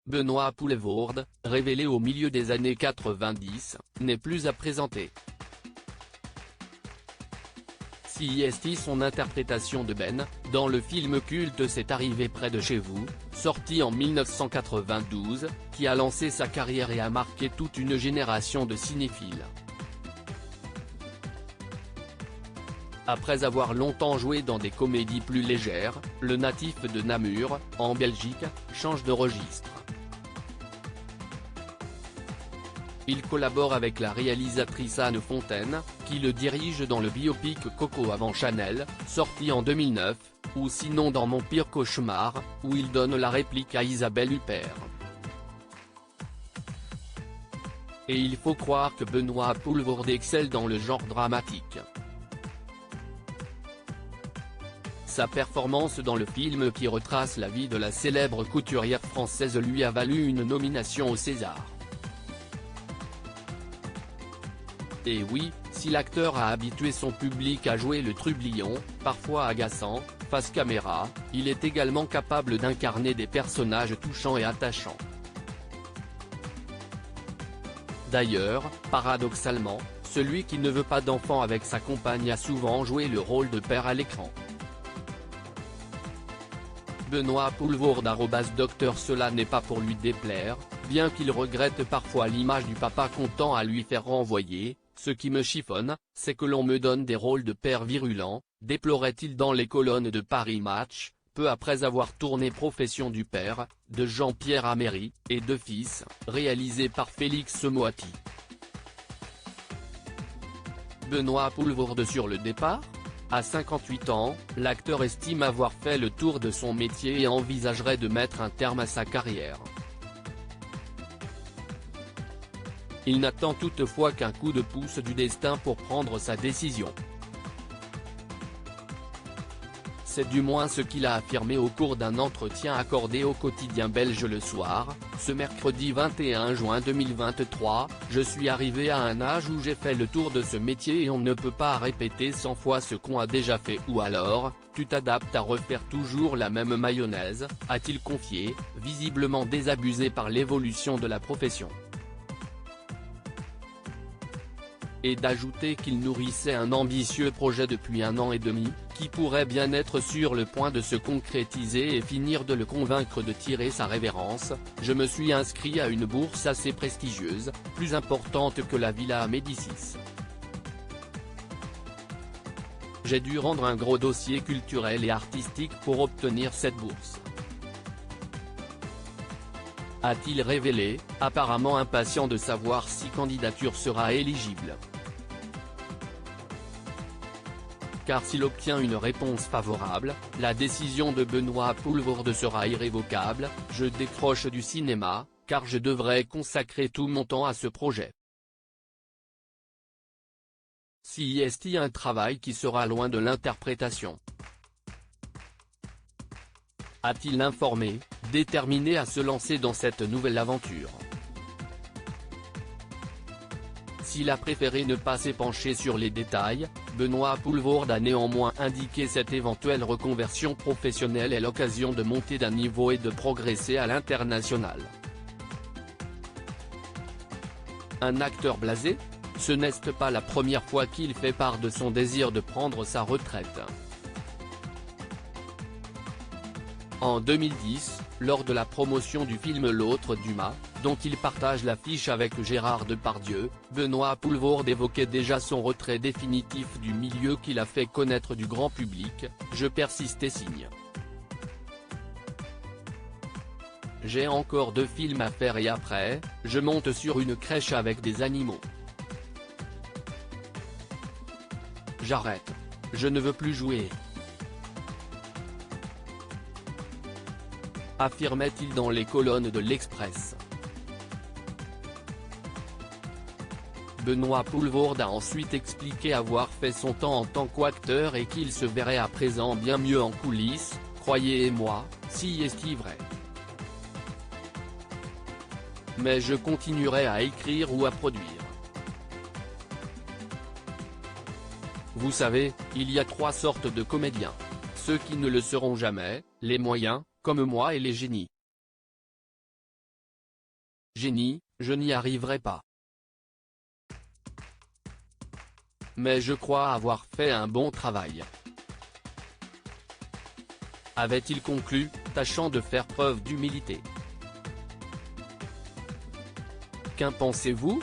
Benoît Poelvoorde, révélé au milieu des années 90, n'est plus à présenter. CIST son interprétation de Ben, dans le film culte C'est arrivé près de chez vous, sorti en 1992, qui a lancé sa carrière et a marqué toute une génération de cinéphiles. Après avoir longtemps joué dans des comédies plus légères, le natif de Namur, en Belgique, change de registre. Il collabore avec la réalisatrice Anne Fontaine, qui le dirige dans le biopic Coco avant Chanel, sorti en 2009, ou sinon dans Mon pire cauchemar, où il donne la réplique à Isabelle Huppert. Et il faut croire que Benoît Poelvoorde excelle dans le genre dramatique. Sa performance dans le film qui retrace la vie de la célèbre couturière française lui a valu une nomination au César. Et oui, si l'acteur a habitué son public à jouer le trublion, parfois agaçant, face caméra, il est également capable d'incarner des personnages touchants et attachants. D'ailleurs, paradoxalement, celui qui ne veut pas d'enfant avec sa compagne a souvent joué le rôle de père à l'écran. Benoît Poelvoorde @Docteur Cela n'est pas pour lui déplaire, bien qu'il regrette parfois l'image du papa comptant à lui faire renvoyer. Ce qui me chiffonne, c'est que l'on me donne des rôles de père virulent, déplorait-il dans les colonnes de Paris Match, peu après avoir tourné Profession du père, de Jean-Pierre Améry, et Deux fils, réalisé par Félix Moati. Benoît Poelvoorde sur le départ ? À 58 ans, l'acteur estime avoir fait le tour de son métier et envisagerait de mettre un terme à sa carrière. Il n'attend toutefois qu'un coup de pouce du destin pour prendre sa décision. C'est du moins ce qu'il a affirmé au cours d'un entretien accordé au quotidien belge Le Soir, ce mercredi 21 juin 2023, « Je suis arrivé à un âge où j'ai fait le tour de ce métier et on ne peut pas répéter 100 fois ce qu'on a déjà fait ou alors, tu t'adaptes à refaire toujours la même mayonnaise », a-t-il confié, visiblement désabusé par l'évolution de la profession. Et d'ajouter qu'il nourrissait un ambitieux projet depuis 1 an et demi, qui pourrait bien être sur le point de se concrétiser et finir de le convaincre de tirer sa révérence. « Je me suis inscrit à une bourse assez prestigieuse, plus importante que la Villa à Médicis. J'ai dû rendre un gros dossier culturel et artistique pour obtenir cette bourse. » A-t-il révélé, apparemment impatient de savoir si candidature sera éligible. Car s'il obtient une réponse favorable, la décision de Benoît Poelvoorde sera irrévocable, « Je décroche du cinéma, car je devrais consacrer tout mon temps à ce projet. » CIST un travail qui sera loin de l'interprétation. A-t-il informé, déterminé à se lancer dans cette nouvelle aventure. S'il a préféré ne pas s'épancher sur les détails, Benoît Poelvoorde a néanmoins indiqué cette éventuelle reconversion professionnelle est l'occasion de monter d'un niveau et de progresser à l'international. Un acteur blasé ? Ce n'est pas la première fois qu'il fait part de son désir de prendre sa retraite. En 2010, lors de la promotion du film L'autre Dumas, dont il partage l'affiche avec Gérard Depardieu, Benoît Poelvoorde évoquait déjà son retrait définitif du milieu qu'il a fait connaître du grand public, « Je persiste et signe. J'ai encore 2 films à faire et après, je monte sur une crèche avec des animaux. J'arrête. Je ne veux plus jouer. » affirmait-il dans les colonnes de l'Express. Benoît Poelvoorde a ensuite expliqué avoir fait son temps en tant qu'acteur et qu'il se verrait à présent bien mieux en coulisses, « Croyez-moi, si est-ce vrai. Mais je continuerai à écrire ou à produire. Vous savez, il y a 3 sortes de comédiens. Ceux qui ne le seront jamais, les moyens, comme moi et les génies. Génie, je n'y arriverai pas. Mais je crois avoir fait un bon travail. Avait-il conclu, tâchant de faire preuve d'humilité. Qu'en pensez-vous ?